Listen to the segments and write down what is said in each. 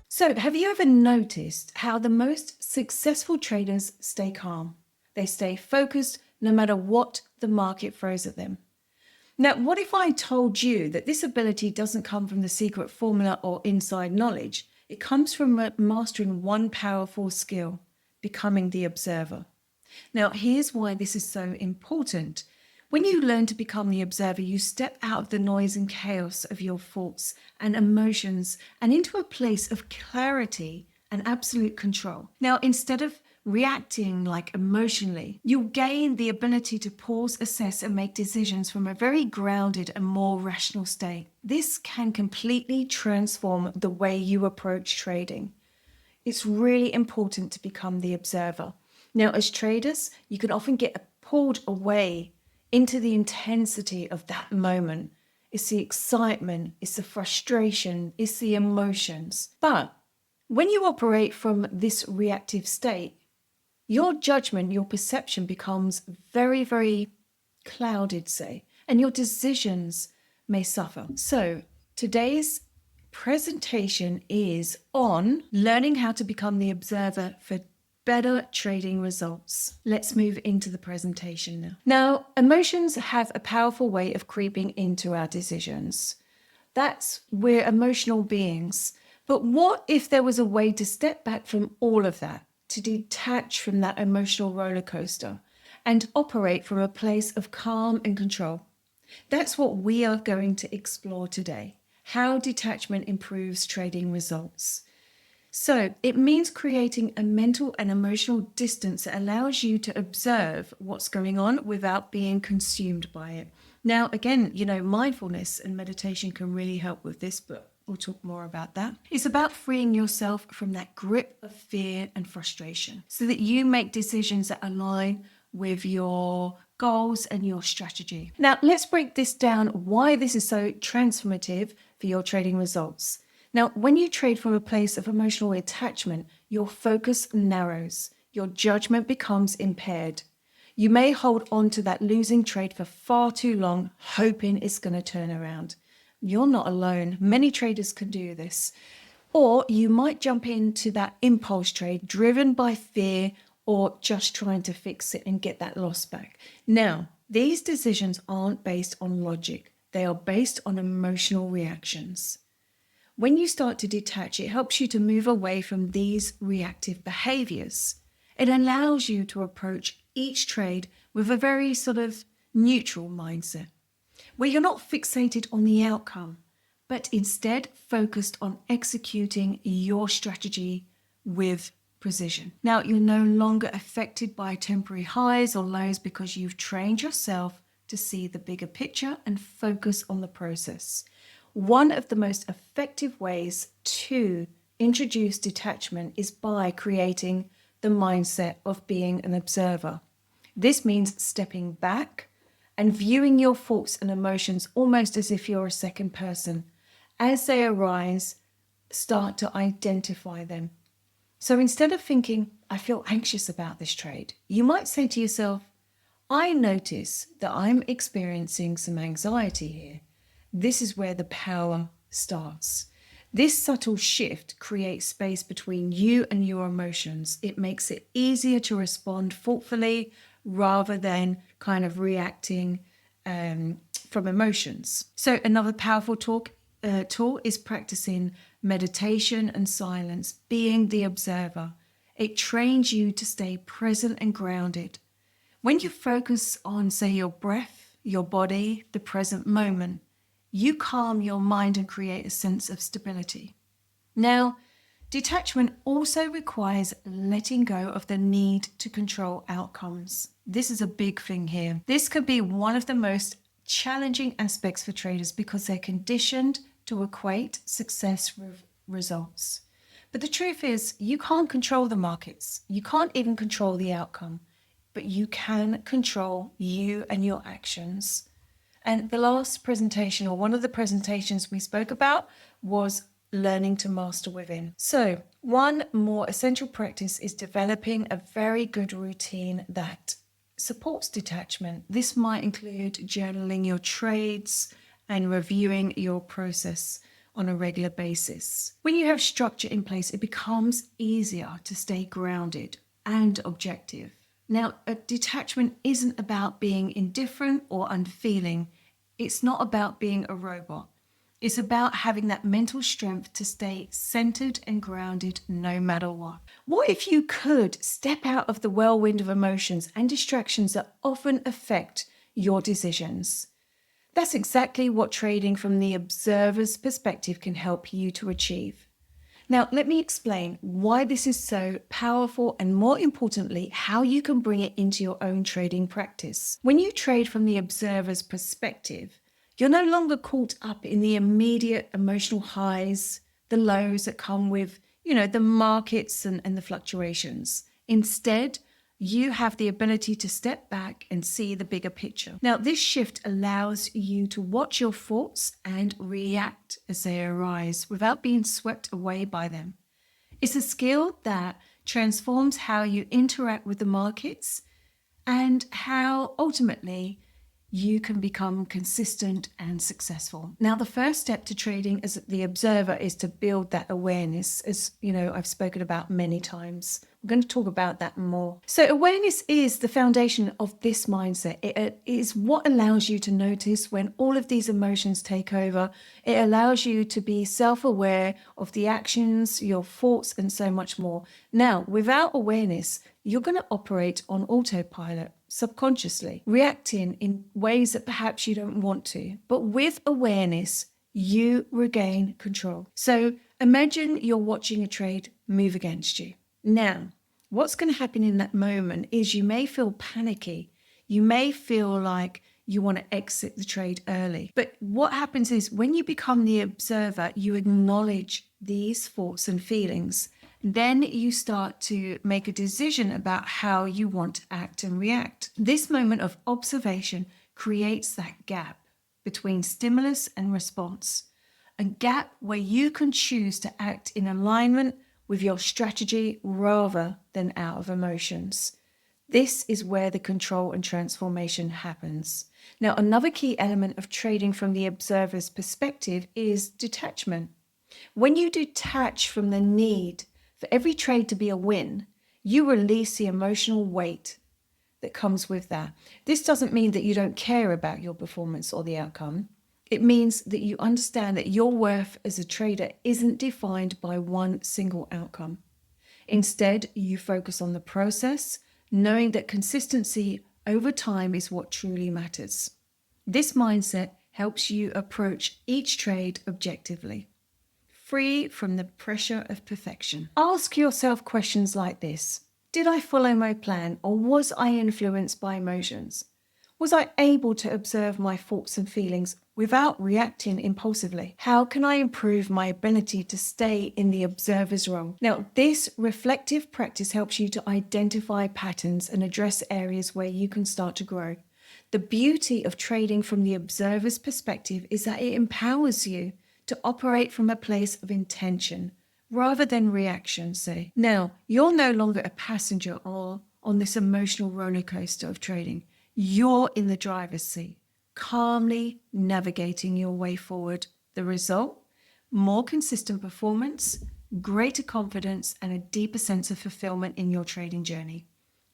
So, have you ever noticed how the most successful traders stay calm? They stay focused no matter what the market throws at them. Now, what if I told you that this ability doesn't come from the secret formula or inside knowledge? It comes from mastering one powerful skill, becoming the observer. Now, here's why this is so important. When you learn to become the observer, you step out of the noise and chaos of your thoughts and emotions and into a place of clarity and absolute control. Now, instead of reacting like emotionally, you gain the ability to pause, assess, and make decisions from a very grounded and more rational state. This can completely transform the way you approach trading. It's really important to become the observer. Now, as traders, you can often get pulled away into the intensity of that moment. It's the excitement, it's the frustration, it's the emotions. But when you operate from this reactive state, your judgment, your perception becomes very, very clouded, say, and your decisions may suffer. So today's presentation is on learning how to become the observer for better trading results. Let's move into the presentation now. Now, emotions have a powerful way of creeping into our decisions. We're emotional beings. But what if there was a way to step back from all of that, to detach from that emotional roller coaster and operate from a place of calm and control? That's what we are going to explore today, how detachment improves trading results. So it means creating a mental and emotional distance that allows you to observe what's going on without being consumed by it. Now, again, mindfulness and meditation can really help with this, but we'll talk more about that. It's about freeing yourself from that grip of fear and frustration so that you make decisions that align with your goals and your strategy. Now, let's break this down, why this is so transformative for your trading results. Now, when you trade from a place of emotional attachment, your focus narrows, your judgment becomes impaired. You may hold on to that losing trade for far too long, hoping it's going to turn around. You're not alone. Many traders can do this. Or you might jump into that impulse trade driven by fear or just trying to fix it and get that loss back. Now, these decisions aren't based on logic. They are based on emotional reactions. When you start to detach, it helps you to move away from these reactive behaviors. It allows you to approach each trade with a very sort of neutral mindset, where you're not fixated on the outcome, but instead focused on executing your strategy with precision. Now, you're no longer affected by temporary highs or lows because you've trained yourself to see the bigger picture and focus on the process. One of the most effective ways to introduce detachment is by creating the mindset of being an observer. This means stepping back and viewing your thoughts and emotions almost as if you're a second person. As they arise, start to identify them. So instead of thinking, I feel anxious about this trade, you might say to yourself, I notice that I'm experiencing some anxiety here. This is where the power starts. This subtle shift creates space between you and your emotions. It makes it easier to respond thoughtfully rather than kind of reacting from emotions. So another powerful tool is practicing meditation and silence, being the observer. It trains you to stay present and grounded. When you focus on, say, your breath, your body, the present moment, you calm your mind and create a sense of stability. Now, detachment also requires letting go of the need to control outcomes. This is a big thing here. This could be one of the most challenging aspects for traders because they're conditioned to equate success with results. But the truth is, you can't control the markets. You can't even control the outcome, but you can control you and your actions. And the last presentation, or one of the presentations we spoke about, was learning to master within. So one more essential practice is developing a very good routine that supports detachment. This might include journaling your trades and reviewing your process on a regular basis. When you have structure in place, it becomes easier to stay grounded and objective. Now, a detachment isn't about being indifferent or unfeeling. It's not about being a robot. It's about having that mental strength to stay centered and grounded no matter what. What if you could step out of the whirlwind of emotions and distractions that often affect your decisions? That's exactly what trading from the observer's perspective can help you to achieve. Now, let me explain why this is so powerful and, more importantly, how you can bring it into your own trading practice. When you trade from the observer's perspective, you're no longer caught up in the immediate emotional highs, the lows that come with, the markets and the fluctuations. Instead, you have the ability to step back and see the bigger picture. Now, this shift allows you to watch your thoughts and react as they arise without being swept away by them. It's a skill that transforms how you interact with the markets and how ultimately you can become consistent and successful. Now, the first step to trading as the observer is to build that awareness, as I've spoken about many times. I'm going to talk about that more. So awareness is the foundation of this mindset. It is what allows you to notice when all of these emotions take over. It allows you to be self-aware of the actions, your thoughts, and so much more. Now, without awareness, you're going to operate on autopilot, subconsciously, reacting in ways that perhaps you don't want to. But with awareness, you regain control. So imagine you're watching a trade move against you. Now, what's going to happen in that moment is you may feel panicky. You may feel like you want to exit the trade early. But what happens is when you become the observer, you acknowledge these thoughts and feelings. Then you start to make a decision about how you want to act and react. This moment of observation creates that gap between stimulus and response, a gap where you can choose to act in alignment with your strategy rather than out of emotions. This is where the control and transformation happens. Now, another key element of trading from the observer's perspective is detachment. When you detach from the need for every trade to be a win, you release the emotional weight that comes with that. This doesn't mean that you don't care about your performance or the outcome. It means that you understand that your worth as a trader isn't defined by one single outcome. Instead, you focus on the process, knowing that consistency over time is what truly matters. This mindset helps you approach each trade objectively, free from the pressure of perfection. Ask yourself questions like this. Did I follow my plan, or was I influenced by emotions? Was I able to observe my thoughts and feelings without reacting impulsively? How can I improve my ability to stay in the observer's role? Now, this reflective practice helps you to identify patterns and address areas where you can start to grow. The beauty of trading from the observer's perspective is that it empowers you to operate from a place of intention rather than reaction, say. Now, you're no longer a passenger or on this emotional roller coaster of trading. You're in the driver's seat, calmly navigating your way forward. The result? More consistent performance, greater confidence, and a deeper sense of fulfillment in your trading journey.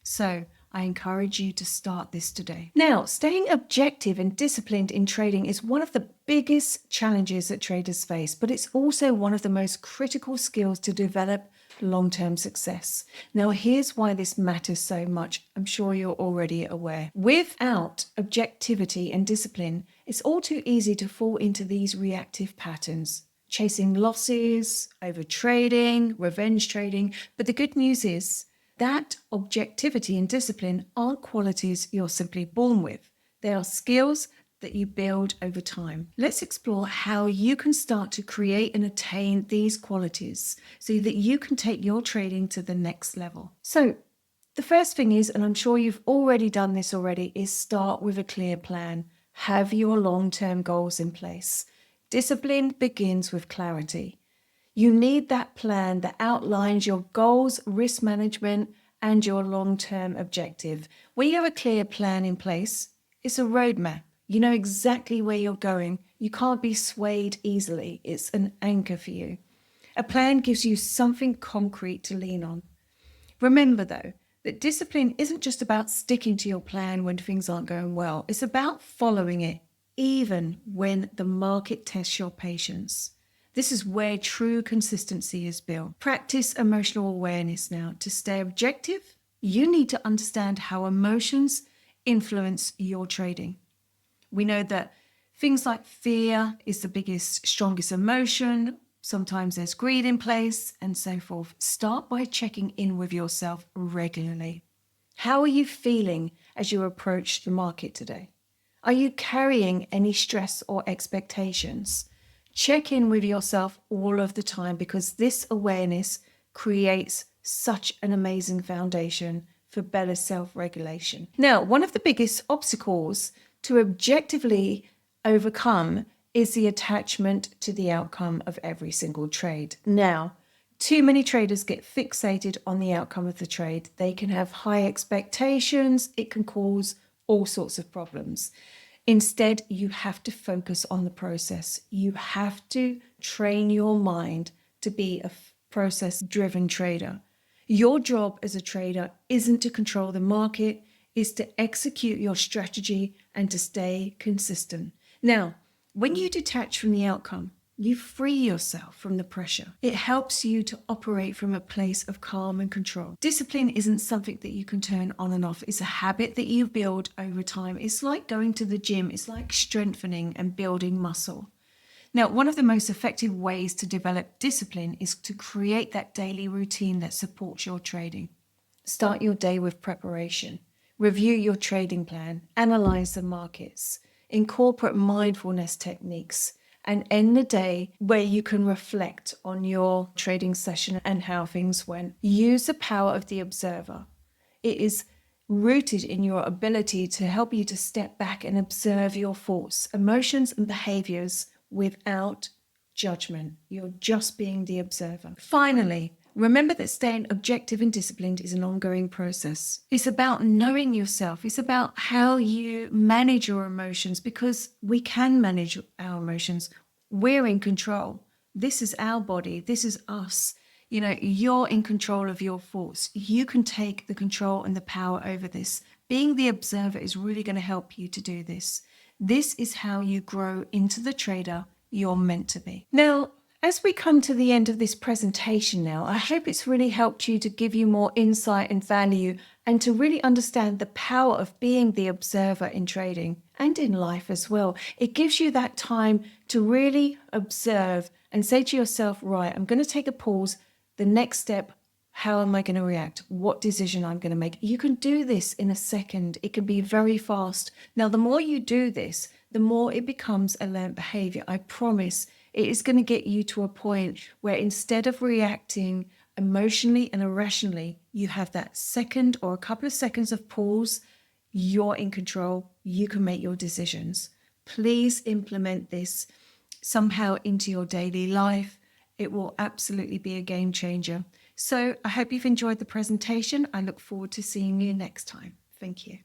So I encourage you to start this today. Now, staying objective and disciplined in trading is one of the biggest challenges that traders face, but it's also one of the most critical skills to develop long-term success. Now, here's why this matters so much. I'm sure you're already aware. Without objectivity and discipline, it's all too easy to fall into these reactive patterns, chasing losses, overtrading, revenge trading. But the good news is that objectivity and discipline aren't qualities you're simply born with. They are skills that you build over time. Let's explore how you can start to create and attain these qualities so that you can take your trading to the next level. So the first thing is, and I'm sure you've already done this already, is start with a clear plan. Have your long-term goals in place. Discipline begins with clarity. You need that plan that outlines your goals, risk management, and your long-term objective. When you have a clear plan in place, it's a roadmap. You know exactly where you're going. You can't be swayed easily. It's an anchor for you. A plan gives you something concrete to lean on. Remember, though, that discipline isn't just about sticking to your plan when things aren't going well. It's about following it, even when the market tests your patience. This is where true consistency is built. Practice emotional awareness now. To stay objective, you need to understand how emotions influence your trading. We know that things like fear is the biggest, strongest emotion. Sometimes there's greed in place and so forth. Start by checking in with yourself regularly. How are you feeling as you approach the market today? Are you carrying any stress or expectations? Check in with yourself all of the time, because this awareness creates such an amazing foundation for better self-regulation. Now, one of the biggest obstacles to objectively overcome is the attachment to the outcome of every single trade. Now, too many traders get fixated on the outcome of the trade. They can have high expectations. It can cause all sorts of problems. Instead, you have to focus on the process. You have to train your mind to be a process-driven trader. Your job as a trader isn't to control the market, it's to execute your strategy and to stay consistent. Now, when you detach from the outcome, you free yourself from the pressure. It helps you to operate from a place of calm and control. Discipline isn't something that you can turn on and off. It's a habit that you build over time. It's like going to the gym. It's like strengthening and building muscle. Now, one of the most effective ways to develop discipline is to create that daily routine that supports your trading. Start your day with preparation. Review your trading plan. Analyze the markets. Incorporate mindfulness techniques. And end the day where you can reflect on your trading session and how things went. Use the power of the observer. It is rooted in your ability to help you to step back and observe your thoughts, emotions, and behaviors without judgment. You're just being the observer. Finally, remember that staying objective and disciplined is an ongoing process. It's about knowing yourself. It's about how you manage your emotions, because we can manage our emotions. We're in control. This is our body. This is us. You know, you're in control of your thoughts. You can take the control and the power over this. Being the observer is really going to help you to do this. This is how you grow into the trader you're meant to be. Now, as we come to the end of this presentation now, I hope it's really helped you to give you more insight and value, and to really understand the power of being the observer in trading and in life as well. It gives you that time to really observe and say to yourself, right, I'm going to take a pause. The next step, how am I going to react? What decision I'm going to make? You can do this in a second. It can be very fast. Now, the more you do this, the more it becomes a learned behavior. I promise it is going to get you to a point where instead of reacting emotionally and irrationally, you have that second or a couple of seconds of pause. You're in control. You can make your decisions. Please implement this somehow into your daily life. It will absolutely be a game changer. So I hope you've enjoyed the presentation. I look forward to seeing you next time. Thank you.